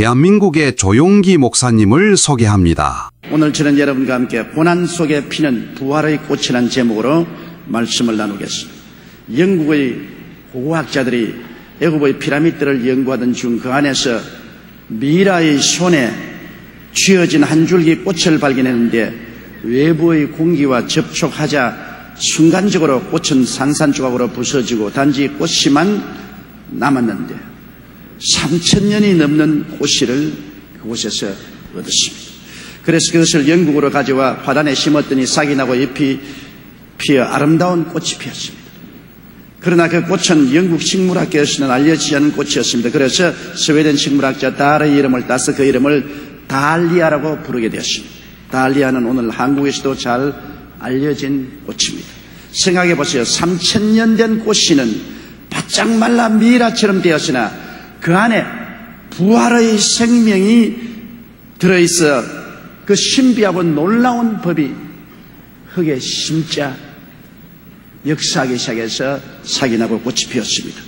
대한민국의 조용기 목사님을 소개합니다. 오늘 저는 여러분과 함께 고난 속에 피는 부활의 꽃이라는 제목으로 말씀을 나누겠습니다. 영국의 고고학자들이 애굽의 피라미드를 연구하던 중 그 안에서 미라의 손에 쥐어진 한 줄기 꽃을 발견했는데 외부의 공기와 접촉하자 순간적으로 꽃은 산산조각으로 부서지고 단지 꽃이만 남았는데 3000년이 넘는 꽃씨를 그곳에서 얻었습니다. 그래서 그것을 영국으로 가져와 화단에 심었더니 싹이 나고 잎이 피어 아름다운 꽃이 피었습니다. 그러나 그 꽃은 영국 식물학계에서는 알려지지 않은 꽃이었습니다. 그래서 스웨덴 식물학자 달의 이름을 따서 그 이름을 달리아라고 부르게 되었습니다. 달리아는 오늘 한국에서도 잘 알려진 꽃입니다. 생각해 보세요. 3000년 된 꽃씨는 바짝 말라 미라처럼 되었으나 그 안에 부활의 생명이 들어있어 그 신비하고 놀라운 법이 흙에 심자 역사하기 시작해서 싹이 나고 꽃이 피었습니다.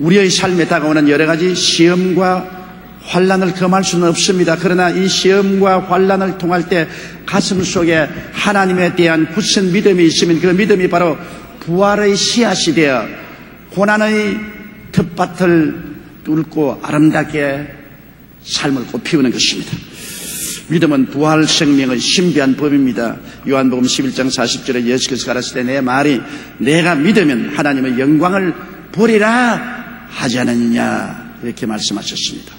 우리의 삶에 다가오는 여러 가지 시험과 환난을 금할 수는 없습니다. 그러나 이 시험과 환난을 통할 때 가슴 속에 하나님에 대한 굳은 믿음이 있으면 그 믿음이 바로 부활의 씨앗이 되어 고난의 텃밭을 뚫고 아름답게 삶을 꽃피우는 것입니다. 믿음은 부활 생명의 신비한 법입니다. 요한복음 11장 40절에 예수께서 가라사대 내 말이 내가 믿으면 하나님의 영광을 보리라 하지 않았느냐 이렇게 말씀하셨습니다.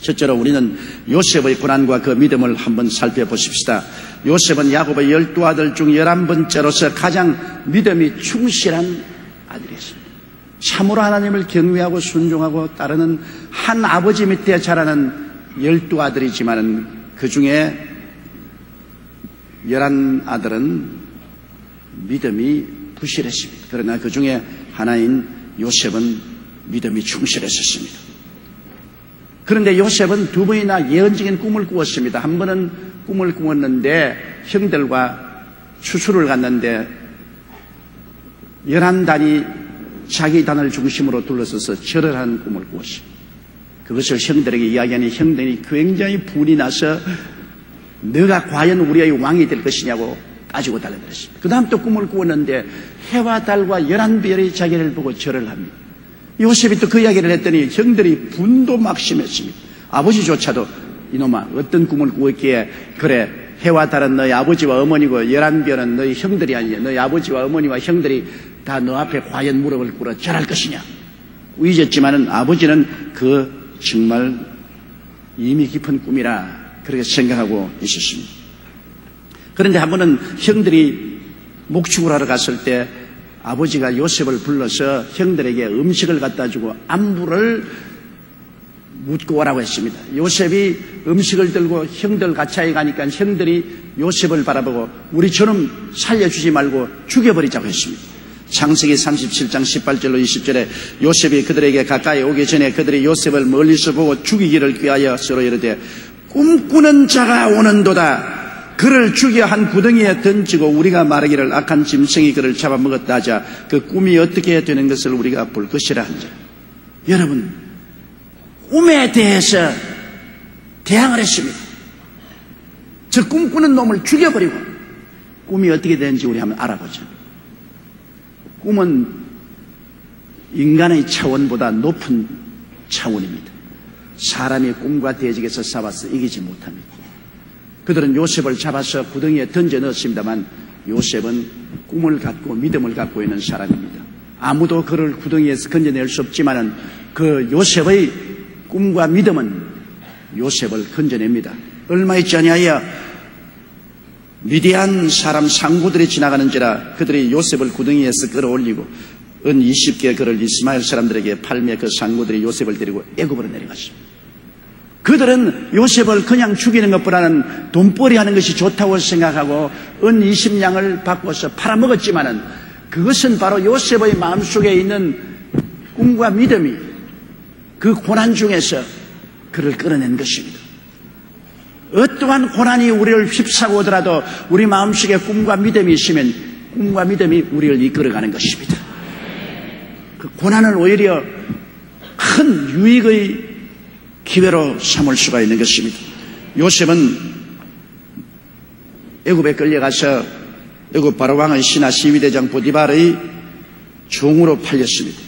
첫째로 우리는 요셉의 고난과 그 믿음을 한번 살펴보십시다. 요셉은 야곱의 12아들 중 11번째로서 가장 믿음이 충실한 아들이었습니다. 참으로 하나님을 경외하고 순종하고 따르는 한 아버지 밑에 자라는 12아들이지만 그 중에 11아들은 믿음이 부실했습니다. 그러나 그 중에 하나인 요셉은 믿음이 충실했었습니다. 그런데 요셉은 두 번이나 예언적인 꿈을 꾸었습니다. 한 번은 꿈을 꾸었는데 형들과 추수를 갔는데 11단이 자기 단을 중심으로 둘러서서 절을 하는 꿈을 꾸었습니다. 그것을 형들에게 이야기하니 형들이 굉장히 분이 나서 너가 과연 우리의 왕이 될 것이냐고 따지고 달려들었습니다. 그 다음 또 꿈을 꾸었는데 해와 달과 11별이 자기를 보고 절을 합니다. 요셉이 또 그 이야기를 했더니 형들이 분도 막 심했습니다. 아버지조차도 이놈아 어떤 꿈을 꾸었기에 그래 해와 달은 너희 아버지와 어머니고 11별은 너희 형들이 아니냐 너희 아버지와 어머니와 형들이 다 너 앞에 과연 무릎을 꿇어 절할 것이냐 위졌지만은 아버지는 그 정말 의미 깊은 꿈이라 그렇게 생각하고 있었습니다. 그런데 한 번은 형들이 목축을 하러 갔을 때 아버지가 요셉을 불러서 형들에게 음식을 갖다 주고 안부를 묻고 오라고 했습니다. 요셉이 음식을 들고 형들 가차에 가니까 형들이 요셉을 바라보고 우리처럼 살려주지 말고 죽여버리자고 했습니다. 창세기 37장 18절로 20절에 요셉이 그들에게 가까이 오기 전에 그들이 요셉을 멀리서 보고 죽이기를 꾀하여 서로 이르되 꿈꾸는 자가 오는도다. 그를 죽여 한 구덩이에 던지고 우리가 말하기를 악한 짐승이 그를 잡아먹었다 하자 그 꿈이 어떻게 되는 것을 우리가 볼 것이라 한지라. 여러분 꿈에 대해서 대항을 했습니다. 저 꿈꾸는 놈을 죽여버리고 꿈이 어떻게 되는지 우리 한번 알아보자. 꿈은 인간의 차원보다 높은 차원입니다. 사람이 꿈과 대적에서 싸워서 이기지 못합니다. 그들은 요셉을 잡아서 구덩이에 던져 넣었습니다만 요셉은 꿈을 갖고 믿음을 갖고 있는 사람입니다. 아무도 그를 구덩이에서 건져낼 수 없지만은 그 요셉의 꿈과 믿음은 요셉을 건져냅니다. 얼마 있지 아니하여 미디안 사람 상구들이 지나가는지라 그들이 요셉을 구덩이에서 끌어올리고 은 20개 그를 이스마엘 사람들에게 팔매 그 상구들이 요셉을 데리고 애굽으로 내려갔습니다. 그들은 요셉을 그냥 죽이는 것보다는 돈벌이 하는 것이 좋다고 생각하고 은 20냥을 바꿔서 팔아먹었지만은 그것은 바로 요셉의 마음속에 있는 꿈과 믿음이 그 고난 중에서 그를 끌어낸 것입니다. 어떠한 고난이 우리를 휩싸고 오더라도 우리 마음속에 꿈과 믿음이 있으면 꿈과 믿음이 우리를 이끌어가는 것입니다. 그 고난을 오히려 큰 유익의 기회로 삼을 수가 있는 것입니다. 요셉은 애굽에 끌려가서 애굽 바로왕의 신하 시위대장 보디발의 종으로 팔렸습니다.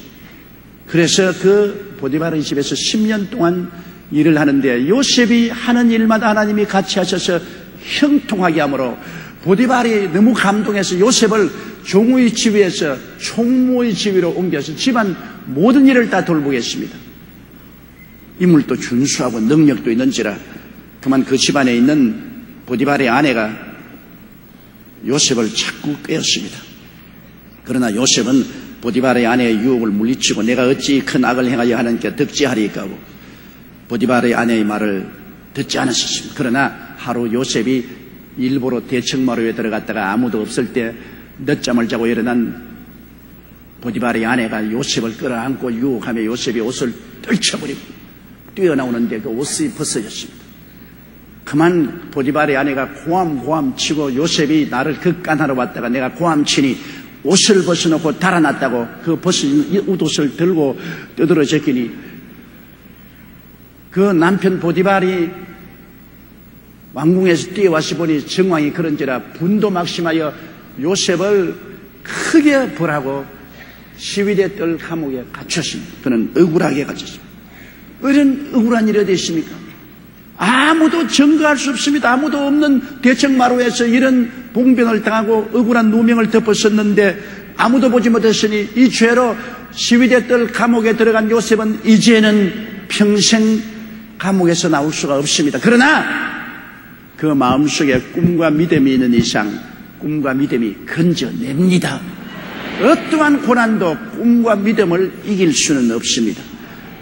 그래서 그 보디발의 집에서 10년 동안 일을 하는데 요셉이 하는 일마다 하나님이 같이 하셔서 형통하게 하므로 보디발이 너무 감동해서 요셉을 종의 지위에서 총무의 지위로 옮겨서 집안 모든 일을 다 돌보겠습니다. 인물도 준수하고 능력도 있는지라 그만 그 집안에 있는 보디발의 아내가 요셉을 자꾸 꾀었습니다. 그러나 요셉은 보디발의 아내의 유혹을 물리치고 내가 어찌 큰 악을 행하여 하나님께 득지하리까 하고 보디발의 아내의 말을 듣지 않았습니다. 그러나 하루 요셉이 일부러 대청마루에 들어갔다가 아무도 없을 때 늦잠을 자고 일어난 보디발의 아내가 요셉을 끌어안고 유혹하며 요셉이 옷을 떨쳐버리고 뛰어나오는데 그 옷이 벗어졌습니다. 그만 보디발의 아내가 고함 치고 요셉이 나를 극간하러 왔다가 내가 고함 치니 옷을 벗어놓고 달아났다고 그 벗은 옷을 들고 떠들어 제끼니 그 남편 보디발이 왕궁에서 뛰어와서 보니 정황이 그런지라 분도 막심하여 요셉을 크게 벌하고 시위대 뜰 감옥에 갇혔습니다. 그는 억울하게 갇혔습니다. 이런 억울한 일이 어디 있습니까? 아무도 증거할 수 없습니다. 아무도 없는 대청마루에서 이런 봉변을 당하고 억울한 누명을 덮었었는데 아무도 보지 못했으니 이 죄로 시위대 뜰 감옥에 들어간 요셉은 이제는 평생 감옥에서 나올 수가 없습니다. 그러나 그 마음속에 꿈과 믿음이 있는 이상 꿈과 믿음이 건져냅니다. 어떠한 고난도 꿈과 믿음을 이길 수는 없습니다.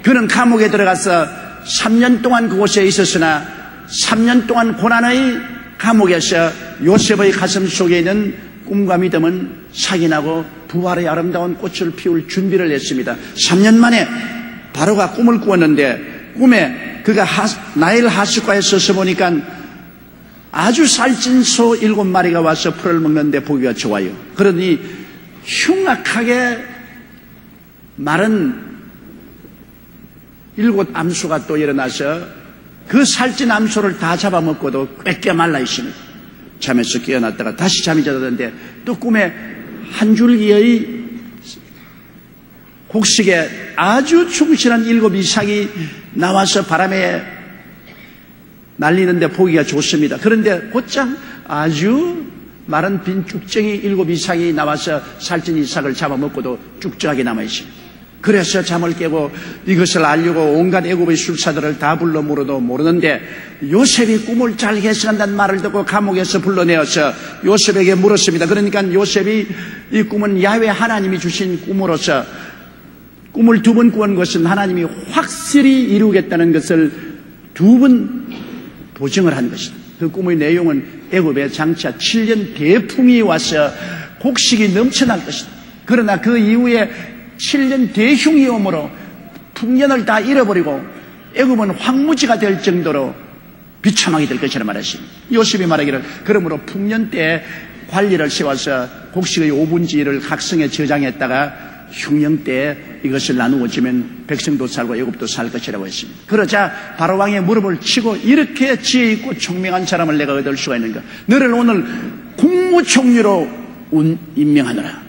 그는 감옥에 들어가서 3년 동안 그곳에 있었으나 3년 동안 고난의 감옥에서 요셉의 가슴 속에 있는 꿈과 믿음은 사기나고 부활의 아름다운 꽃을 피울 준비를 했습니다. 3년 만에 바로가 꿈을 꾸었는데 꿈에 그가 나일 하숫가에 서서 보니까 아주 살찐 소 7마리가 와서 풀을 먹는데 보기가 좋아요. 그러니 흉악하게 마른 7 암소가 또 일어나서 그 살찐 암소를 다 잡아먹고도 꽤 말라 있습니다. 잠에서 깨어났다가 다시 잠이 들었는데 또 꿈에 한 줄기의 곡식에 아주 충실한 7 이삭이 나와서 바람에 날리는데 보기가 좋습니다. 그런데 곧장 아주 마른 빈 쭉정이 7 이삭이 나와서 살찐 이삭을 잡아먹고도 쭉쭉하게 남아있습니다. 그래서 잠을 깨고 이것을 알려고 온갖 애굽의 술사들을 다 불러 물어도 모르는데 요셉이 꿈을 잘 해석한다는 말을 듣고 감옥에서 불러내어서 요셉에게 물었습니다. 그러니까 요셉이 이 꿈은 야훼 하나님이 주신 꿈으로서 꿈을 2번 꾸은 것은 하나님이 확실히 이루겠다는 것을 2번 보증을 한 것이다. 그 꿈의 내용은 애굽에 장차 7년 대풍이 와서 곡식이 넘쳐날 것이다. 그러나 그 이후에 7년 대흉이 오므로 풍년을 다 잃어버리고 애굽은 황무지가 될 정도로 비참하게 될 것이라 말했습니다. 요셉이 말하기를 그러므로 풍년 때 관리를 세워서 곡식의 5분의 1을 각성에 저장했다가 흉년 때 이것을 나누어 주면 백성도 살고 애굽도 살 것이라고 했습니다. 그러자 바로왕의 무릎을 치고 이렇게 지혜 있고 총명한 사람을 내가 얻을 수가 있는가? 너를 오늘 국무총리로 임명하노라.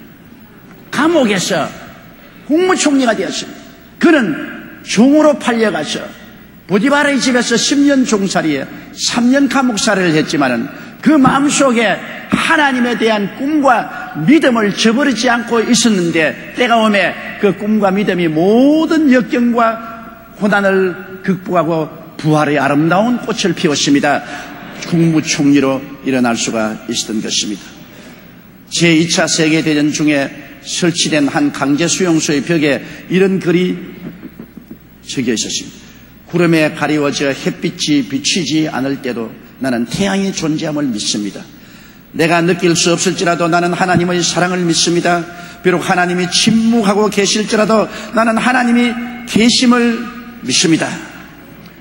감옥에서 국무총리가 되었습니다. 그는 종으로 팔려가서 보디발의 집에서 10년 종살이에 3년 감옥살이를 했지만은 그 마음속에 하나님에 대한 꿈과 믿음을 저버리지 않고 있었는데 때가 오매 그 꿈과 믿음이 모든 역경과 고난을 극복하고 부활의 아름다운 꽃을 피웠습니다. 국무총리로 일어날 수가 있었던 것입니다. 제2차 세계대전 중에 설치된 한 강제수용소의 벽에 이런 글이 적혀 있었습니다. 구름에 가리워져 햇빛이 비치지 않을 때도 나는 태양이 존재함을 믿습니다. 내가 느낄 수 없을지라도 나는 하나님의 사랑을 믿습니다. 비록 하나님이 침묵하고 계실지라도 나는 하나님이 계심을 믿습니다.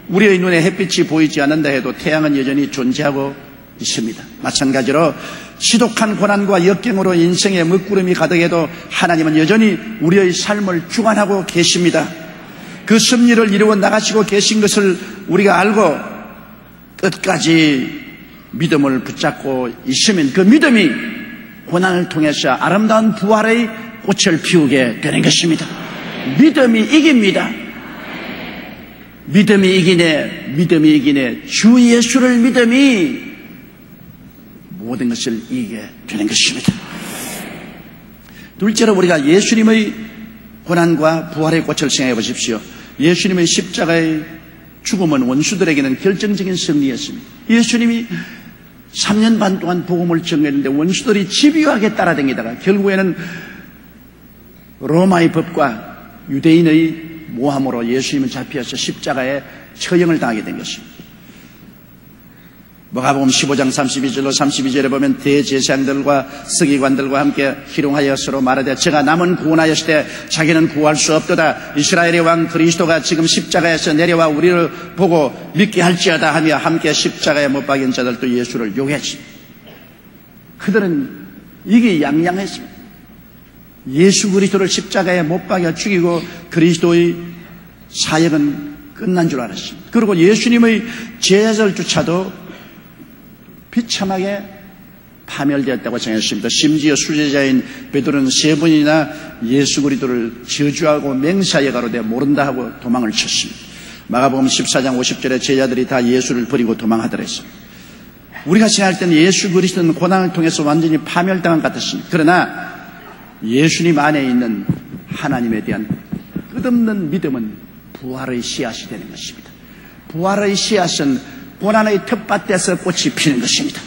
우리의 눈에 햇빛이 보이지 않는다 해도 태양은 여전히 존재하고 있습니다. 마찬가지로 지독한 고난과 역경으로 인생의 먹구름이 가득해도 하나님은 여전히 우리의 삶을 주관하고 계십니다. 그 섭리를 이루어 나가시고 계신 것을 우리가 알고 끝까지 믿음을 붙잡고 있으면 그 믿음이 고난을 통해서 아름다운 부활의 꽃을 피우게 되는 것입니다. 믿음이 이깁니다. 믿음이 이기네. 주 예수를 믿음이 모든 것을 이기게 되는 것입니다. 둘째로 우리가 예수님의 고난과 부활의 꽃을 생각해 보십시오. 예수님의 십자가의 죽음은 원수들에게는 결정적인 승리였습니다. 예수님이 3년 반 동안 복음을 전했는데 원수들이 집요하게 따라다니다가 결국에는 로마의 법과 유대인의 모함으로 예수님은 잡혀서 십자가에 처형을 당하게 된 것입니다. 마가복음 15장 32절로 32절에 보면 대제사장들과 서기관들과 함께 희롱하여 서로 말하되 제가 남은 구원하였을 때 자기는 구할 수 없도다. 이스라엘의 왕 그리스도가 지금 십자가에서 내려와 우리를 보고 믿게 할지어다 하며 함께 십자가에 못 박인 자들도 예수를 욕했습니다. 그들은 이게 양양했습니다. 예수 그리스도를 십자가에 못 박여 죽이고 그리스도의 사역은 끝난 줄 알았습니다. 그리고 예수님의 제자들조차도 비참하게 파멸되었다고 생각했습니다. 심지어 수제자인 베드로는 3번이나 예수 그리스도를 저주하고 맹사에 가로되 모른다 하고 도망을 쳤습니다. 마가복음 14장 50절에 제자들이 다 예수를 버리고 도망하더랬습니다. 우리가 생각할 때는 예수 그리스도는 고난을 통해서 완전히 파멸당한 것 같았습니다. 그러나 예수님 안에 있는 하나님에 대한 끝없는 믿음은 부활의 씨앗이 되는 것입니다. 부활의 씨앗은 고난의 텃밭에서 꽃이 피는 것입니다.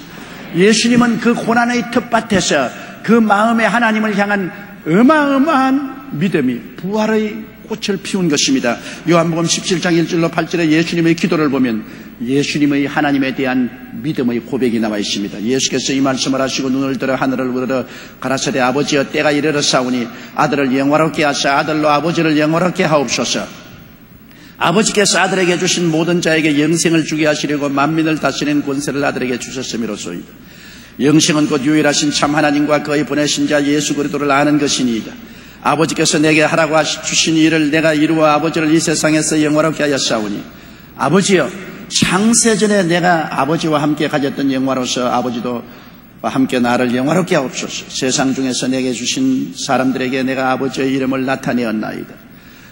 예수님은 그 고난의 텃밭에서 그 마음에 하나님을 향한 어마어마한 믿음이 부활의 꽃을 피운 것입니다. 요한복음 17장 1절로 8절에 예수님의 기도를 보면 예수님의 하나님에 대한 믿음의 고백이 나와 있습니다. 예수께서 이 말씀을 하시고 눈을 들어 하늘을 우러러 가라사대 아버지여 때가 이르렀사오니 아들을 영화롭게 하사 아들로 아버지를 영화롭게 하옵소서. 아버지께서 아들에게 주신 모든 자에게 영생을 주게 하시려고 만민을 다스리는 권세를 아들에게 주셨음이로소이다. 영생은 곧 유일하신 참 하나님과 그의 보내신 자 예수 그리스도를 아는 것이니이다. 아버지께서 내게 하라고 주신 일을 내가 이루어 아버지를 이 세상에서 영화롭게 하였사오니 아버지여 창세전에 내가 아버지와 함께 가졌던 영화로서 아버지도 함께 나를 영화롭게 하옵소서. 세상 중에서 내게 주신 사람들에게 내가 아버지의 이름을 나타내었나이다.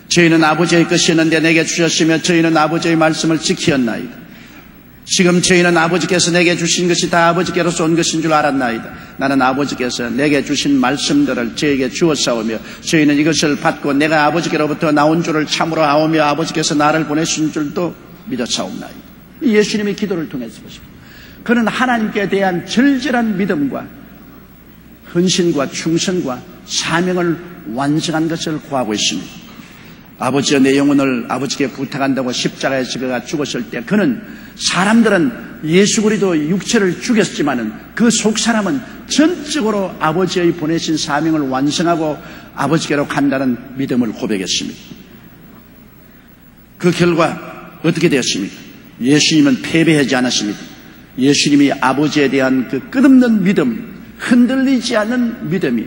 저희는 아버지의 것이었는데 내게 주셨으며 저희는 아버지의 말씀을 지키었나이다. 지금 저희는 아버지께서 내게 주신 것이 다 아버지께로서 온 것인 줄 알았나이다. 나는 아버지께서 내게 주신 말씀들을 저에게 주었사오며 저희는 이것을 받고 내가 아버지께로부터 나온 줄을 참으로 아오며 아버지께서 나를 보내신 줄도 믿었사옵나이다. 예수님의 기도를 통해서 보십니다. 그는 하나님께 대한 절절한 믿음과 헌신과 충성과 사명을 완성한 것을 구하고 있습니다. 아버지여 내 영혼을 아버지께 부탁한다고 십자가에서 그가 죽었을 때 그는 사람들은 예수 그리스도 육체를 죽였지만은 그 속 사람은 전적으로 아버지의 보내신 사명을 완성하고 아버지께로 간다는 믿음을 고백했습니다. 그 결과 어떻게 되었습니까? 예수님은 패배하지 않았습니다. 예수님이 아버지에 대한 그 끝없는 믿음, 흔들리지 않는 믿음이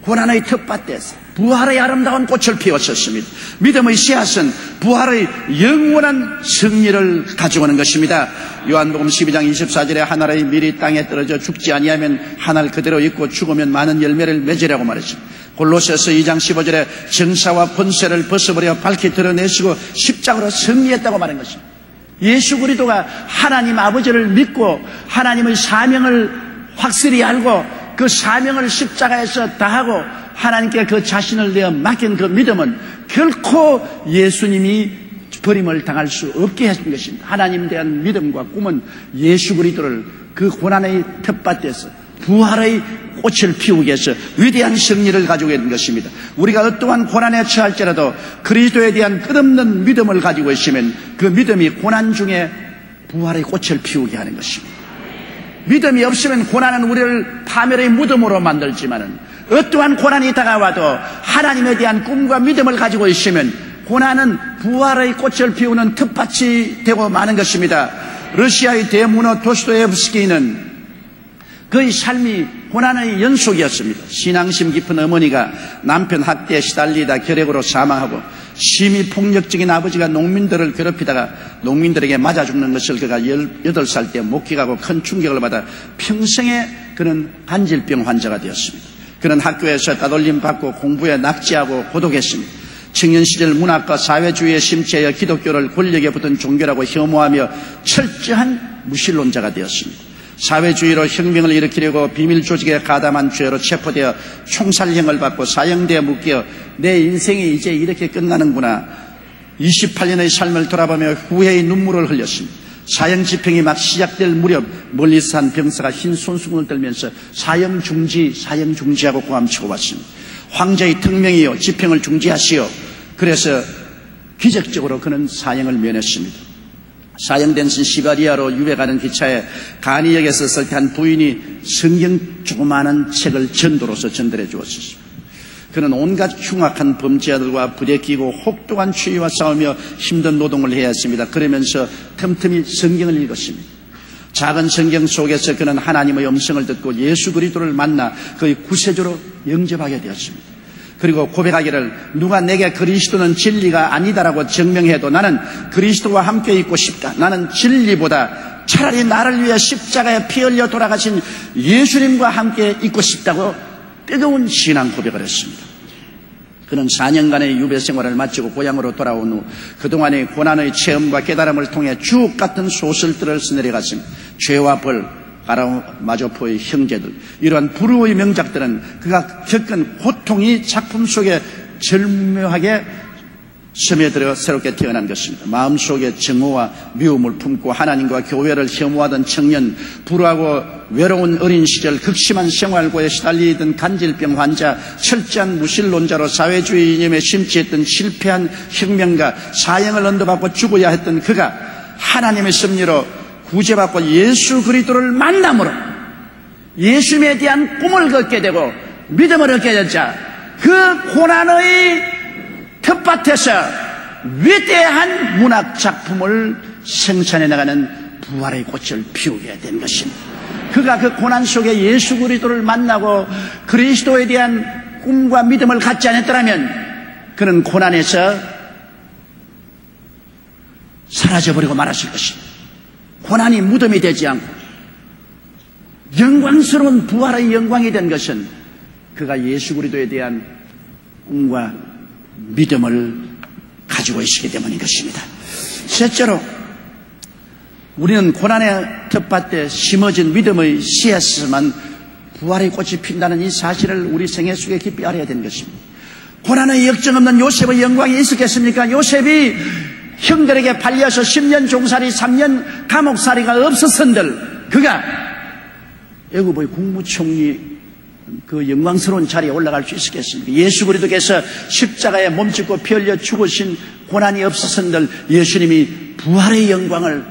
고난의 텃밭에서 부활의 아름다운 꽃을 피웠었습니다. 믿음의 씨앗은 부활의 영원한 승리를 가져오는 것입니다. 요한복음 12장 24절에 한 알의 밀이 땅에 떨어져 죽지 아니하면 한 알 그대로 있고 죽으면 많은 열매를 맺으라고 말했습니다. 골로새서 2장 15절에 정사와 권세를 벗어버려 밝히 드러내시고 십자가로 승리했다고 말한 것입니다. 예수 그리스도가 하나님 아버지를 믿고 하나님의 사명을 확실히 알고 그 사명을 십자가에서 다하고 하나님께 그 자신을 내어 맡긴 그 믿음은 결코 예수님이 버림을 당할 수 없게 해준 것입니다. 하나님에 대한 믿음과 꿈은 예수 그리스도를 그 고난의 텃밭에서 부활의 꽃을 피우기 위해서 위대한 승리를 가지고 있는 것입니다. 우리가 어떠한 고난에 처할지라도 그리스도에 대한 끝없는 믿음을 가지고 있으면 그 믿음이 고난 중에 부활의 꽃을 피우게 하는 것입니다. 믿음이 없으면 고난은 우리를 파멸의 무덤으로 만들지만은 어떠한 고난이 다가와도 하나님에 대한 꿈과 믿음을 가지고 있으면 고난은 부활의 꽃을 피우는 텃밭이 되고 마는 것입니다. 러시아의 대문호 도스토옙스키는 그의 삶이 고난의 연속이었습니다. 신앙심 깊은 어머니가 남편 학대에 시달리다 결핵으로 사망하고 심히 폭력적인 아버지가 농민들을 괴롭히다가 농민들에게 맞아 죽는 것을 그가 18살 때 목격하고 큰 충격을 받아 평생에 그는 간질병 환자가 되었습니다. 그는 학교에서 따돌림 받고 공부에 낙제하고 고독했습니다. 청년 시절 문학과 사회주의에 심취하여 기독교를 권력에 붙은 종교라고 혐오하며 철저한 무신론자가 되었습니다. 사회주의로 혁명을 일으키려고 비밀 조직에 가담한 죄로 체포되어 총살형을 받고 사형대에 묶여 내 인생이 이제 이렇게 끝나는구나. 28년의 삶을 돌아보며 후회의 눈물을 흘렸습니다. 사형 집행이 막 시작될 무렵 멀리서 한 병사가 흰 손수건을 들면서 사형 중지하고 고함치고 왔습니다. 황제의 특명이요, 집행을 중지하시오. 그래서 기적적으로 그는 사형을 면했습니다. 사형된 시베리아로 유배가는 기차에 가니역에서 설 때 한 부인이 성경 조그마한 책을 전도로서 전달해 주었습니다. 그는 온갖 흉악한 범죄자들과 부대 끼고 혹독한 추위와 싸우며 힘든 노동을 해야 했습니다. 그러면서 틈틈이 성경을 읽었습니다. 작은 성경 속에서 그는 하나님의 음성을 듣고 예수 그리스도를 만나 그의 구세주로 영접하게 되었습니다. 그리고 고백하기를 누가 내게 그리스도는 진리가 아니다라고 증명해도 나는 그리스도와 함께 있고 싶다. 나는 진리보다 차라리 나를 위해 십자가에 피 흘려 돌아가신 예수님과 함께 있고 싶다고 뜨거운 신앙 고백을 했습니다. 그는 4년간의 유배 생활을 마치고 고향으로 돌아온 후 그동안의 고난의 체험과 깨달음을 통해 주옥 같은 소설들을 써내려갔습니다. 죄와 벌, 가라마조포의 형제들, 이러한 불후의 명작들은 그가 겪은 고통이 작품 속에 절묘하게 스며들어 새롭게 태어난 것입니다. 마음속에 증오와 미움을 품고 하나님과 교회를 혐오하던 청년, 불우하고 외로운 어린 시절 극심한 생활고에 시달리던 간질병 환자, 철저한 무신론자로 사회주의 이념에 심취했던 실패한 혁명가, 사형을 언도받고 죽어야 했던 그가 하나님의 섭리로 구제받고 예수 그리스도를 만남으로 예수님에 대한 꿈을 갖게 되고 믿음을 얻게 되자 그 고난의 텃밭에서 위대한 문학 작품을 생산해 나가는 부활의 꽃을 피우게 된 것입니다. 그가 그 고난 속에 예수 그리스도를 만나고 그리스도에 대한 꿈과 믿음을 갖지 않았더라면 그는 고난에서 사라져버리고 말았을 것입니다. 고난이 무덤이 되지 않고 영광스러운 부활의 영광이 된 것은 그가 예수 그리스도에 대한 꿈과 믿음을 가지고 있었기 때문인 것입니다. 셋째로 우리는 고난의 텃밭에 심어진 믿음의 씨앗만 부활의 꽃이 핀다는 이 사실을 우리 생애 속에 깊이 알아야 되는 것입니다. 고난의 역정 없는 요셉의 영광이 있었겠습니까? 요셉이 형들에게 팔려서 10년 종살이 3년 감옥살이가 없었은들 그가 애굽의 국무총리 그 영광스러운 자리에 올라갈 수 있었겠습니까? 예수 그리스도께서 십자가에 몸짓고 피 흘려 죽으신 고난이 없었은들 예수님이 부활의 영광을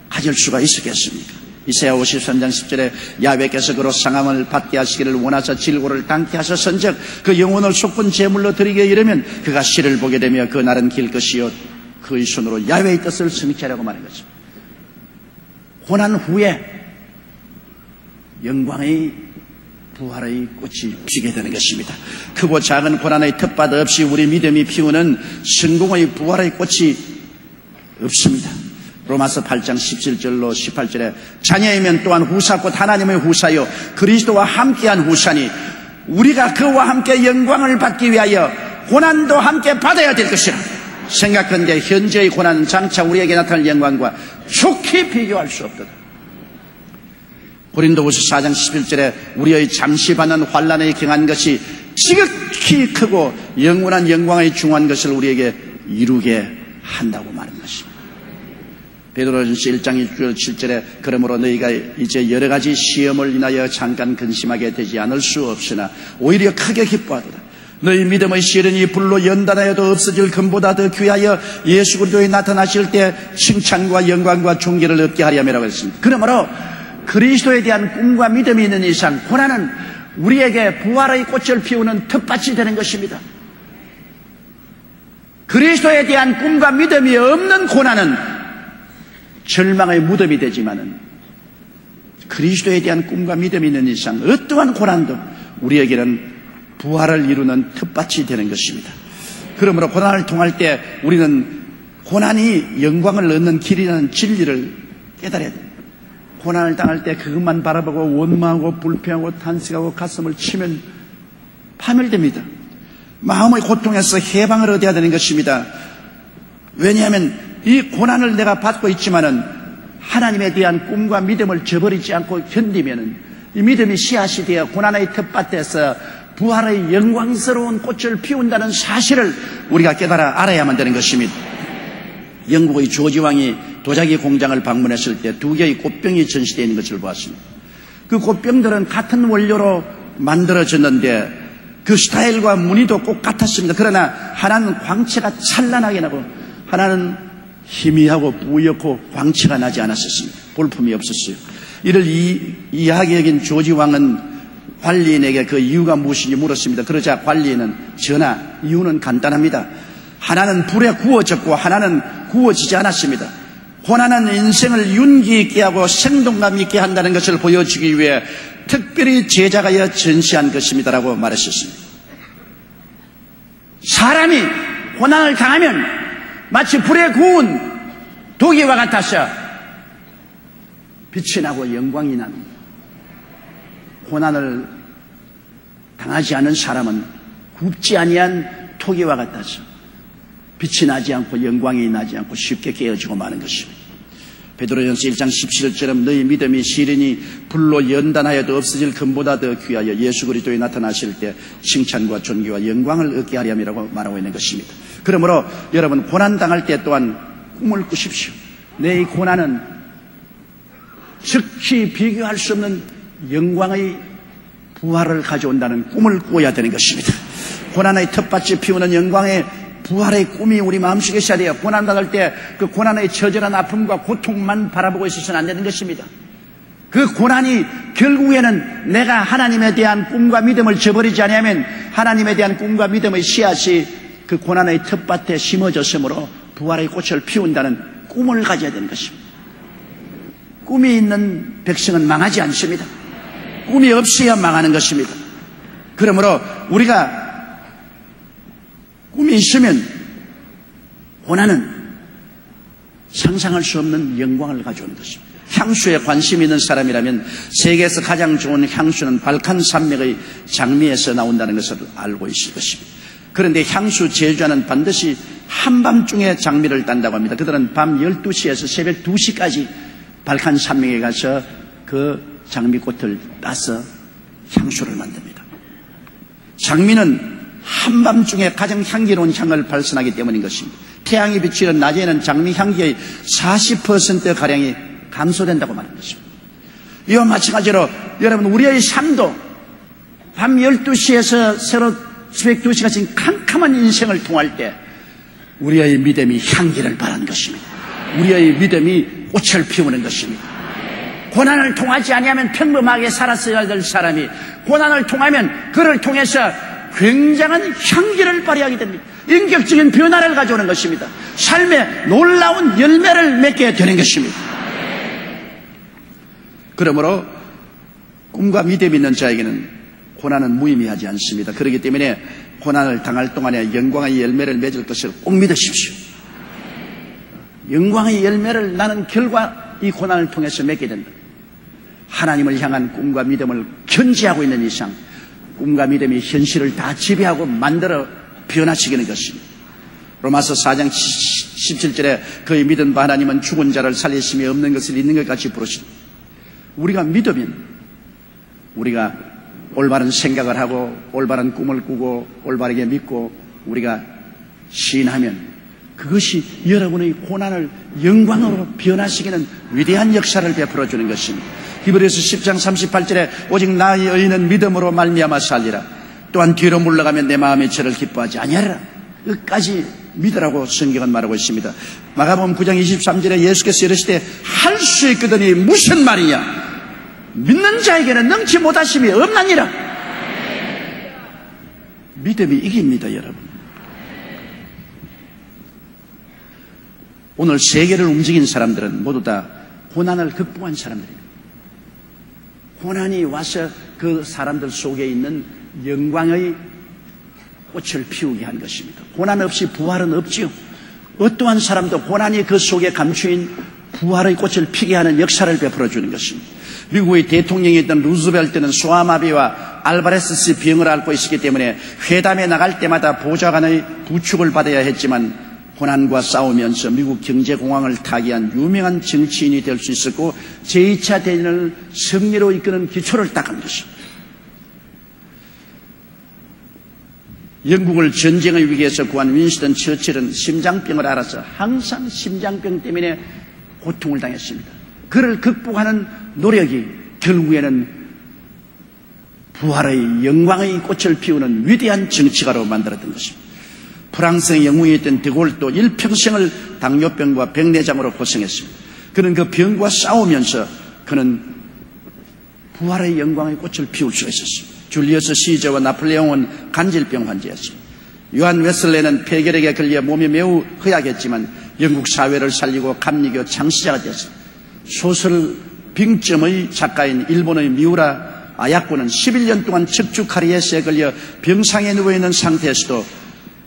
가질 수가 있었겠습니까? 이사야 53장 10절에 야훼께서 그로 상함을 받게 하시기를 원하사 질고를 당케 하셨은즉 그 영혼을 속분 제물로 드리게 이르면 그가 씨를 보게 되며 그 날은 길 것이요 그의 손으로 야훼의 뜻을 성취하라고 말한 것입니다. 고난 후에 영광의 부활의 꽃이 피게 되는 것입니다. 크고 작은 고난의 텃밭 없이 우리 믿음이 피우는 성공의 부활의 꽃이 없습니다. 로마서 8장 17절로 18절에 자녀이면 또한 후사꽃 하나님의 후사요 그리스도와 함께한 후사니 우리가 그와 함께 영광을 받기 위하여 고난도 함께 받아야 될 것이라. 생각한데 현재의 고난은 장차 우리에게 나타날 영광과 좋게 비교할 수 없도다. 고린도후서 4장 11절에 우리의 잠시 받는 환난에 경한 것이 지극히 크고 영원한 영광의 중한 것을 우리에게 이루게 한다고 말한 것입니다. 베드로전서 1장 7절에 그러므로 너희가 이제 여러 가지 시험을 인하여 잠깐 근심하게 되지 않을 수 없으나 오히려 크게 기뻐하도다. 너희 믿음의 시련이 불로 연단하여도 없어질 금보다 더 귀하여 예수 그리스도에 나타나실 때 칭찬과 영광과 존귀를 얻게 하려면이라고 했습니다. 그러므로 그리스도에 대한 꿈과 믿음이 있는 이상 고난은 우리에게 부활의 꽃을 피우는 텃밭이 되는 것입니다. 그리스도에 대한 꿈과 믿음이 없는 고난은 절망의 무덤이 되지만은 그리스도에 대한 꿈과 믿음이 있는 이상 어떠한 고난도 우리에게는 부활을 이루는 텃밭이 되는 것입니다. 그러므로 고난을 통할 때 우리는 고난이 영광을 얻는 길이라는 진리를 깨달아야 됩니다. 고난을 당할 때 그것만 바라보고 원망하고 불평하고 탄식하고 가슴을 치면 파멸됩니다. 마음의 고통에서 해방을 얻어야 되는 것입니다. 왜냐하면 이 고난을 내가 받고 있지만은 하나님에 대한 꿈과 믿음을 저버리지 않고 견디면은 이 믿음이 씨앗이 되어 고난의 텃밭에서 부활의 영광스러운 꽃을 피운다는 사실을 우리가 깨달아 알아야만 되는 것입니다. 영국의 조지 왕이 도자기 공장을 방문했을 때 두 개의 꽃병이 전시되어 있는 것을 보았습니다. 그 꽃병들은 같은 원료로 만들어졌는데 그 스타일과 무늬도 꼭 같았습니다. 그러나 하나는 광채가 찬란하게 나고 하나는 희미하고 뿌옇고 광채가 나지 않았었습니다. 볼품이 없었어요. 이를 이해하게 여긴 조지 왕은 관리인에게 그 이유가 무엇인지 물었습니다. 그러자 관리인은 전하, 이유는 간단합니다. 하나는 불에 구워졌고 하나는 구워지지 않았습니다. 고난은 인생을 윤기 있게 하고 생동감 있게 한다는 것을 보여주기 위해 특별히 제작하여 전시한 것입니다라고 말했었습니다. 사람이 고난을 당하면 마치 불에 구운 도기와 같아서 빛이 나고 영광이 납니다. 고난을 당하지 않은 사람은 굽지 아니한 토기와 같아서 빛이 나지 않고 영광이 나지 않고 쉽게 깨어지고 마는 것입니다. 베드로전서 1장 17절처럼 너희 믿음이 시련이 불로 연단하여도 없어질 금보다 더 귀하여 예수 그리스도에 나타나실 때 칭찬과 존귀와 영광을 얻게 하려 함이라고 말하고 있는 것입니다. 그러므로 여러분 고난당할 때 또한 꿈을 꾸십시오. 내 이 고난은 즉시 비교할 수 없는 영광의 부활을 가져온다는 꿈을 꾸어야 되는 것입니다. 고난의 텃밭이 피우는 영광의 부활의 꿈이 우리 마음속에 있어야 돼요. 고난당할 때 그 고난의 처절한 아픔과 고통만 바라보고 있어서는 안 되는 것입니다. 그 고난이 결국에는 내가 하나님에 대한 꿈과 믿음을 저버리지 않으면 하나님에 대한 꿈과 믿음의 씨앗이 그 고난의 텃밭에 심어졌으므로 부활의 꽃을 피운다는 꿈을 가져야 되는 것입니다. 꿈이 있는 백성은 망하지 않습니다. 꿈이 없어야 망하는 것입니다. 그러므로 우리가 꿈이 있으면 고난은 상상할 수 없는 영광을 가져오는 것입니다. 향수에 관심이 있는 사람이라면 세계에서 가장 좋은 향수는 발칸 산맥의 장미에서 나온다는 것을 알고 있을 것입니다. 그런데 향수 제조자는 반드시 한밤중에 장미를 딴다고 합니다. 그들은 밤 12시에서 새벽 2시까지 발칸 산맥에 가서 그 장미꽃을 따서 향수를 만듭니다. 장미는 한밤중에 가장 향기로운 향을 발산하기 때문인 것입니다. 태양이 비치는 낮에는 장미 향기의 40%가량이 감소된다고 말하는 것입니다. 이와 마찬가지로 여러분 우리의 삶도 밤 12시에서 새벽 2시까지 캄캄한 인생을 통할 때 우리의 믿음이 향기를 발하는 것입니다. 우리의 믿음이 꽃을 피우는 것입니다. 고난을 통하지 아니하면 평범하게 살았어야 될 사람이 고난을 통하면 그를 통해서 굉장한 향기를 발휘하게 됩니다. 인격적인 변화를 가져오는 것입니다. 삶의 놀라운 열매를 맺게 되는 것입니다. 그러므로 꿈과 믿음이 있는 자에게는 고난은 무의미하지 않습니다. 그렇기 때문에 고난을 당할 동안에 영광의 열매를 맺을 것을 꼭 믿으십시오. 영광의 열매를 나는 결과 이 고난을 통해서 맺게 된다. 하나님을 향한 꿈과 믿음을 견지하고 있는 이상 꿈과 믿음이 현실을 다 지배하고 만들어 변화시키는 것입니다. 로마서 4장 17절에 그의 믿은 바 하나님은 죽은 자를 살리심이 없는 것을 있는 것 같이 부르십니다. 우리가 믿으면 우리가 올바른 생각을 하고 올바른 꿈을 꾸고 올바르게 믿고 우리가 시인하면 그것이 여러분의 고난을 영광으로 변화시키는 위대한 역사를 베풀어주는 것입니다. 히브리서 10장 38절에 오직 나의 의인은 믿음으로 말미암아 살리라. 또한 뒤로 물러가면 내 마음이 저를 기뻐하지 아니하리라. 끝까지 믿으라고 성경은 말하고 있습니다. 마가복음 9장 23절에 예수께서 이르시되 할 수 있거든이 무슨 말이냐. 믿는 자에게는 능치 못하심이 없나니라. 믿음이 이깁니다, 여러분. 오늘 세계를 움직인 사람들은 모두 다 고난을 극복한 사람들입니다. 고난이 와서 그 사람들 속에 있는 영광의 꽃을 피우게 한 것입니다. 고난 없이 부활은 없지요. 어떠한 사람도 고난이 그 속에 감추인 부활의 꽃을 피게 하는 역사를 베풀어 주는 것입니다. 미국의 대통령이었던 루즈벨트는 소아마비와 알바레스씨 병을 앓고 있었기 때문에 회담에 나갈 때마다 보좌관의 부축을 받아야 했지만 고난과 싸우면서 미국 경제공황을 타개한 유명한 정치인이 될 수 있었고 제2차 대전을 승리로 이끄는 기초를 닦은 것입니다. 영국을 전쟁의 위기에서 구한 윈스턴 처칠은 심장병을 앓아서 항상 심장병 때문에 고통을 당했습니다. 그를 극복하는 노력이 결국에는 부활의 영광의 꽃을 피우는 위대한 정치가로 만들었던 것입니다. 프랑스의 영웅이었던 드골도 일평생을 당뇨병과 백내장으로 고생했습니다. 그는 그 병과 싸우면서 그는 부활의 영광의 꽃을 피울 수가 있었습니다. 줄리어스 시저와 나폴레옹은 간질병 환자였습니다. 요한 웨슬레는 폐결핵에 걸려 몸이 매우 허약했지만 영국 사회를 살리고 감리교 창시자가 되었습니다. 소설 빙점의 작가인 일본의 미우라 아야코는 11년 동안 척추 카리에스에 걸려 병상에 누워있는 상태에서도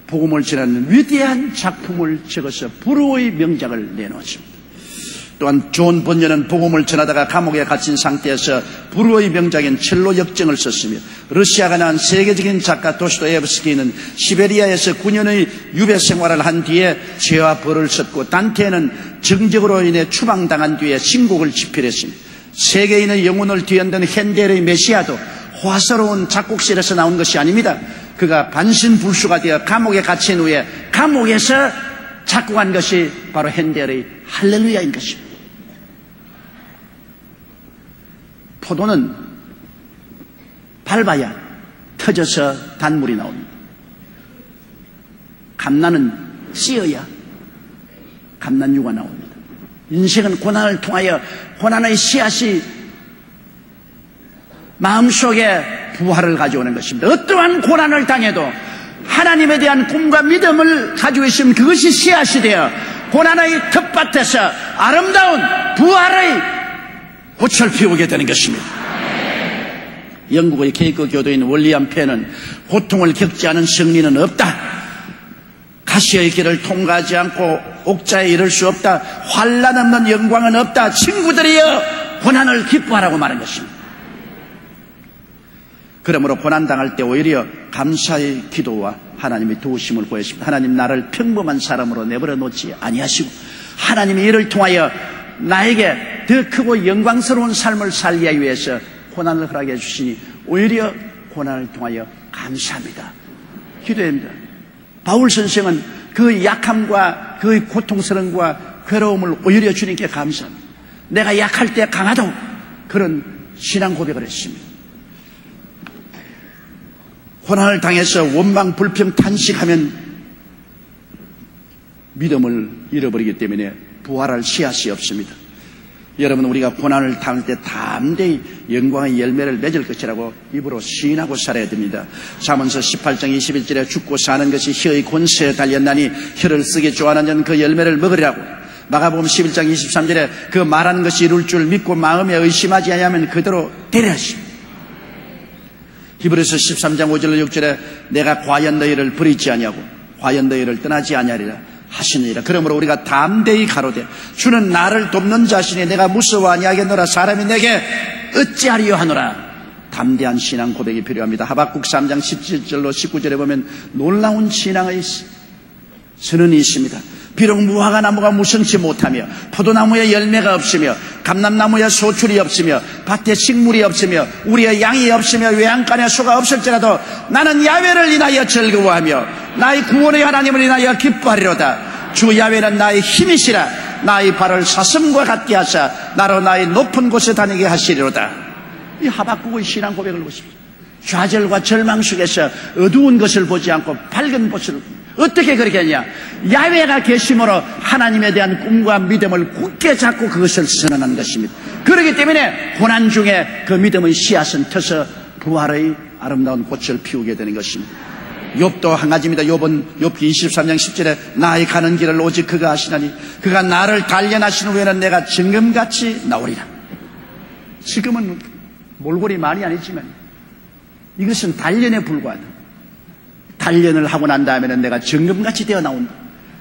복음을 전하는 위대한 작품을 적어서 불후의 명작을 내놓았습니다. 또한 존 번연은 복음을 전하다가 감옥에 갇힌 상태에서 불후의 명작인 첼로 역정을 썼으며 러시아가 낳은 세계적인 작가 도스토옙스키는 시베리아에서 9년의 유배 생활을 한 뒤에 죄와 벌을 썼고 단테는 정적으로 인해 추방당한 뒤에 신곡을 집필했습니다. 세계인의 영혼을 뒤흔든 핸델의 메시아도 화사로운 작곡실에서 나온 것이 아닙니다. 그가 반신불수가 되어 감옥에 갇힌 후에 감옥에서 작곡한 것이 바로 핸델의 할렐루야인 것입니다. 포도는 밟아야 터져서 단물이 나옵니다. 감나는 씌어야 감난유가 나옵니다. 인생은 고난을 통하여 고난의 씨앗이 마음속에 부활을 가져오는 것입니다. 어떠한 고난을 당해도 하나님에 대한 꿈과 믿음을 가지고 있으면 그것이 씨앗이 되어 고난의 텃밭에서 아름다운 부활의 꽃을 피우게 되는 것입니다. 영국의 케이크 교도인 월리엄 펜은 고통을 겪지 않은 승리는 없다. 가시의 길을 통과하지 않고 옥자에 이를 수 없다. 환난 없는 영광은 없다. 친구들이여 고난을 기뻐하라고 말한 것입니다. 그러므로 고난당할 때 오히려 감사의 기도와 하나님의 도우심을 구했습니다. 하나님 나를 평범한 사람으로 내버려 놓지 아니하시고 하나님이 이를 통하여 나에게 더 크고 영광스러운 삶을 살기 위해서 고난을 허락해 주시니 오히려 고난을 통하여 감사합니다. 기도합니다. 바울 선생은 그 약함과 그 고통스러움과 괴로움을 오히려 주님께 감사합니다. 내가 약할 때 강하다고 그런 신앙 고백을 했습니다. 고난을 당해서 원망, 불평, 탄식하면 믿음을 잃어버리기 때문에 부활할 씨앗이 없습니다. 여러분, 우리가 고난을 당할 때 담대히 영광의 열매를 맺을 것이라고 입으로 시인하고 살아야 됩니다. 잠언서 18장 21절에 죽고 사는 것이 혀의 권세에 달렸나니 혀를 쓰기 좋아하는 자는 그 열매를 먹으리라고. 마가복음 11장 23절에 그 말한 것이 이룰 줄 믿고 마음에 의심하지 아니하면 그대로 되려 하십니다. 히브리서 13장 5절 6절에 내가 과연 너희를 버리지 아니하고 과연 너희를 떠나지 아니하리라 하시느니라. 그러므로 우리가 담대히 가로되 주는 나를 돕는 자신이 내가 무서워 아니하겠노라. 사람이 내게 어찌하리요 하노라. 담대한 신앙 고백이 필요합니다. 하박국 3장 17절로 19절에 보면 놀라운 신앙의 선언이 있습니다. 비록 무화과 나무가 무성치 못하며 포도나무에 열매가 없으며 감람나무에 소출이 없으며 밭에 식물이 없으며 우리의 양이 없으며 외양간에 소가 없을지라도 나는 야훼를 인하여 즐거워하며 나의 구원의 하나님을 인하여 기뻐하리로다. 주 야훼는 나의 힘이시라. 나의 발을 사슴과 같게 하사 나로 나의 높은 곳에 다니게 하시리로다. 이 하박국의 신앙 고백을 보십시오. 좌절과 절망 속에서 어두운 것을 보지 않고 밝은 곳을 어떻게 그렇게 했냐? 야훼가 계심으로 하나님에 대한 꿈과 믿음을 굳게 잡고 그것을 선언한 것입니다. 그렇기 때문에 고난 중에 그 믿음의 씨앗은 터서 부활의 아름다운 꽃을 피우게 되는 것입니다. 욥도 한 가지입니다. 욥기 23장 10절에 나의 가는 길을 오직 그가 아시나니 그가 나를 단련하신 후에는 내가 정금같이 나오리라. 지금은 몰골이 많이 아니지만 이것은 단련에 불과하다. 단련을 하고 난 다음에는 내가 정금같이 되어 나온다.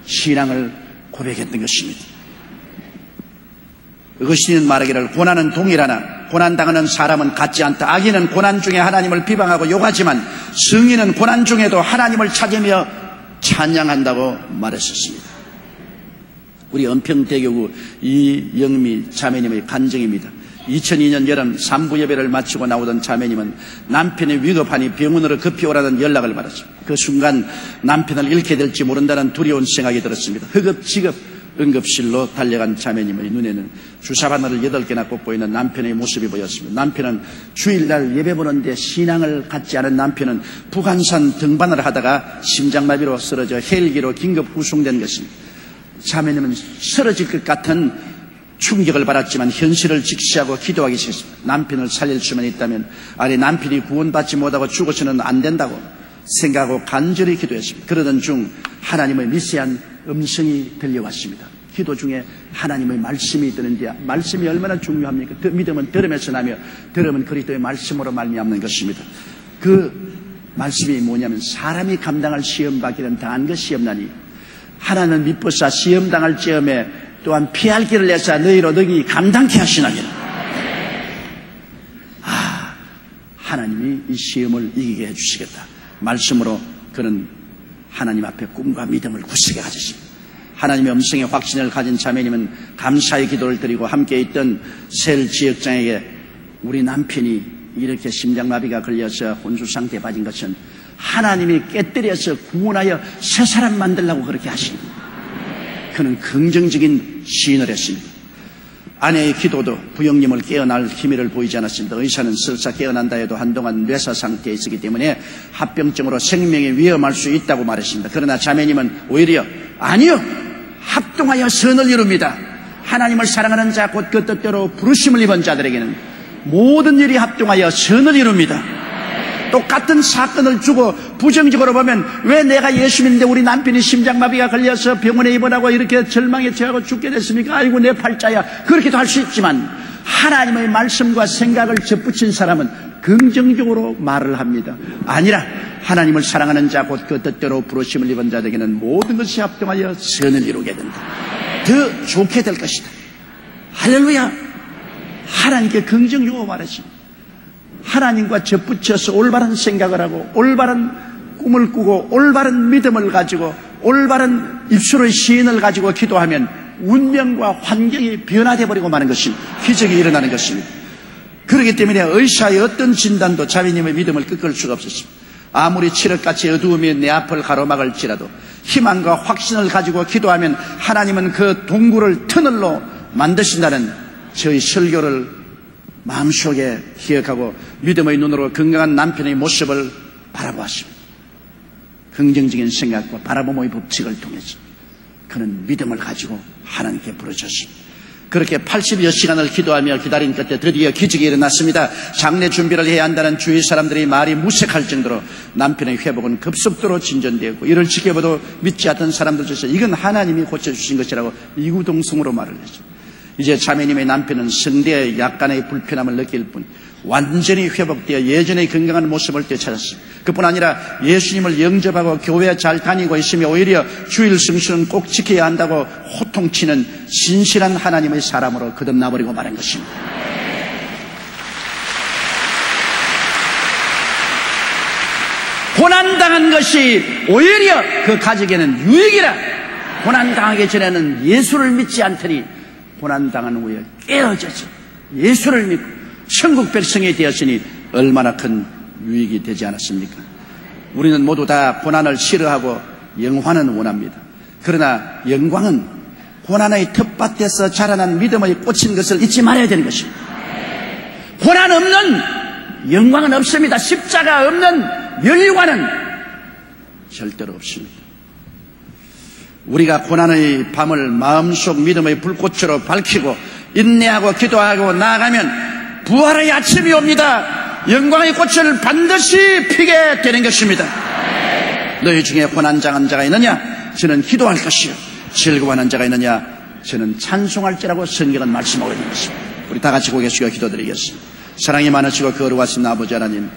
신앙을 고백했던 것입니다. 어거스틴은 말하기를 고난은 동일하나 고난당하는 사람은 같지 않다. 악인은 고난 중에 하나님을 비방하고 욕하지만 성인은 고난 중에도 하나님을 찾으며 찬양한다고 말했었습니다. 우리 은평대교구 이영미 자매님의 간증입니다. 2002년 여름 3부 예배를 마치고 나오던 자매님은 남편이 위급하니 병원으로 급히 오라는 연락을 받았습니다. 그 순간 남편을 잃게 될지 모른다는 두려운 생각이 들었습니다. 허겁지겁 응급실로 달려간 자매님의 눈에는 주사바늘을 8개나 꽂고 있는 남편의 모습이 보였습니다. 남편은 주일날 예배 보는데 신앙을 갖지 않은 남편은 북한산 등반을 하다가 심장마비로 쓰러져 헬기로 긴급 후송된 것입니다. 자매님은 쓰러질 것 같은 충격을 받았지만 현실을 직시하고 기도하기 시작했습니다. 남편을 살릴 수만 있다면, 아니 남편이 구원받지 못하고 죽어서는 안 된다고 생각하고 간절히 기도했습니다. 그러던 중 하나님의 미세한 음성이 들려왔습니다. 기도 중에 하나님의 말씀이 드는데, 말씀이 얼마나 중요합니까? 믿음은 들음에서 나며 들음은 그리스도의 말씀으로 말미암는 것입니다. 그 말씀이 뭐냐면, 사람이 감당할 시험 받기는 당한 것이 없나니 하나는 미쁘사 시험 당할 즈음에 또한 피할 길을 내사 너희로 너희 감당케 하시나니라. 하나님이 이 시험을 이기게 해주시겠다. 말씀으로 그는 하나님 앞에 꿈과 믿음을 굳세게 가졌습니다. 하나님의 음성의 확신을 가진 자매님은 감사의 기도를 드리고 함께 있던 셀 지역장에게 우리 남편이 이렇게 심장마비가 걸려서 혼수 상태에 빠진 것은 하나님이 깨뜨려서 구원하여 새 사람 만들려고 그렇게 하십니다. 그는 긍정적인 시인을 했습니다. 아내의 기도도 부영님을 깨어날 기미를 보이지 않았습니다. 의사는 설사 깨어난다 해도 한동안 뇌사 상태에 있었기 때문에 합병증으로 생명이 위험할 수 있다고 말했습니다. 그러나 자매님은 오히려 아니요, 합동하여 선을 이룹니다. 하나님을 사랑하는 자 곧 그 뜻대로 부르심을 입은 자들에게는 모든 일이 합동하여 선을 이룹니다. 똑같은 사건을 주고 부정적으로 보면 왜 내가 예수 믿는데 우리 남편이 심장마비가 걸려서 병원에 입원하고 이렇게 절망에 처하고 죽게 됐습니까? 아이고 내 팔자야. 그렇게도 할 수 있지만 하나님의 말씀과 생각을 접붙인 사람은 긍정적으로 말을 합니다. 아니라 하나님을 사랑하는 자 곧 그 뜻대로 부르심을 입은 자에게는 모든 것이 합동하여 선을 이루게 된다. 더 좋게 될 것이다. 할렐루야. 하나님께 긍정적으로 말하십니다. 하나님과 접붙여서 올바른 생각을 하고 올바른 꿈을 꾸고 올바른 믿음을 가지고 올바른 입술의 시인을 가지고 기도하면 운명과 환경이 변화되어 버리고 마는 것입니다. 기적이 일어나는 것입니다. 그렇기 때문에 의사의 어떤 진단도 자매님의 믿음을 꺾을 수가 없었습니다. 아무리 칠흑같이 어두움이 내 앞을 가로막을지라도 희망과 확신을 가지고 기도하면 하나님은 그 동굴을 터널로 만드신다는 저희 설교를 마음속에 기억하고 믿음의 눈으로 건강한 남편의 모습을 바라보았습니다. 긍정적인 생각과 바라봄의 법칙을 통해서 그는 믿음을 가지고 하나님께 부르셨습니다. 그렇게 80여 시간을 기도하며 기다린 끝에 드디어 기적이 일어났습니다. 장례 준비를 해야 한다는 주위 사람들이 말이 무색할 정도로 남편의 회복은 급속도로 진전되었고, 이를 지켜봐도 믿지 않던 사람들 중에서 이건 하나님이 고쳐주신 것이라고 이구동성으로 말을 했습니다. 이제 자매님의 남편은 성대에 약간의 불편함을 느낄 뿐 완전히 회복되어 예전의 건강한 모습을 되찾았습니다. 그뿐 아니라 예수님을 영접하고 교회에 잘 다니고 있으며 오히려 주일 성수는 꼭 지켜야 한다고 호통치는 신실한 하나님의 사람으로 거듭나버리고 마는 것입니다. 고난당한 것이 오히려 그 가족에는 유익이라. 고난당하기 전에는 예수를 믿지 않더니 고난당한 후에 깨어져서 예수를 믿고 천국 백성이 되었으니 얼마나 큰 유익이 되지 않았습니까? 우리는 모두 다 고난을 싫어하고 영화는 원합니다. 그러나 영광은 고난의 텃밭에서 자라난 믿음의 꽃인 것을 잊지 말아야 되는 것입니다. 고난 없는 영광은 없습니다. 십자가 없는 열관은 절대로 없습니다. 우리가 고난의 밤을 마음속 믿음의 불꽃으로 밝히고 인내하고 기도하고 나아가면 부활의 아침이 옵니다. 영광의 꽃을 반드시 피게 되는 것입니다. 너희 중에 고난당한 자가 있느냐? 저는 기도할 것이요. 즐거워하는 자가 있느냐? 저는 찬송할지라고 성경은 말씀하고 있는 것입니다. 우리 다 같이 고개 숙여 기도드리겠습니다. 사랑이 많으시고 거룩하신 아버지 하나님,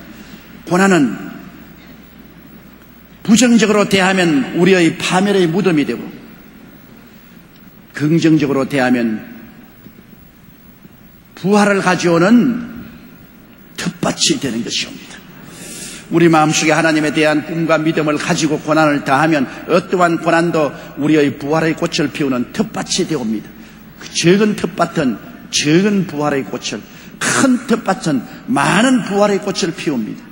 고난은 부정적으로 대하면 우리의 파멸의 무덤이 되고 긍정적으로 대하면 부활을 가져오는 텃밭이 되는 것이옵니다. 우리 마음속에 하나님에 대한 꿈과 믿음을 가지고 고난을 다하면 어떠한 고난도 우리의 부활의 꽃을 피우는 텃밭이 되옵니다. 그 적은 텃밭은 적은 부활의 꽃을, 큰 텃밭은 많은 부활의 꽃을 피웁니다.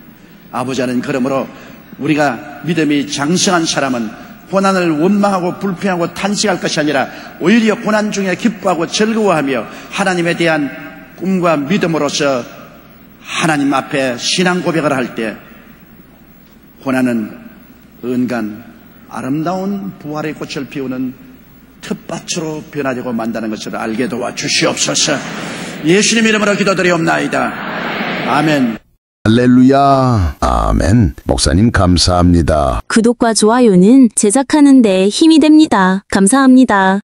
아버지는 그러므로 우리가 믿음이 장성한 사람은 고난을 원망하고 불평하고 탄식할 것이 아니라 오히려 고난 중에 기뻐하고 즐거워하며 하나님에 대한 꿈과 믿음으로서 하나님 앞에 신앙 고백을 할 때 고난은 은간 아름다운 부활의 꽃을 피우는 텃밭으로 변화되고 만다는 것을 알게 도와 주시옵소서. 예수님 이름으로 기도드리옵나이다. 아멘. 할렐루야. 아멘. 목사님 감사합니다. 구독과 좋아요는 제작하는 데 힘이 됩니다. 감사합니다.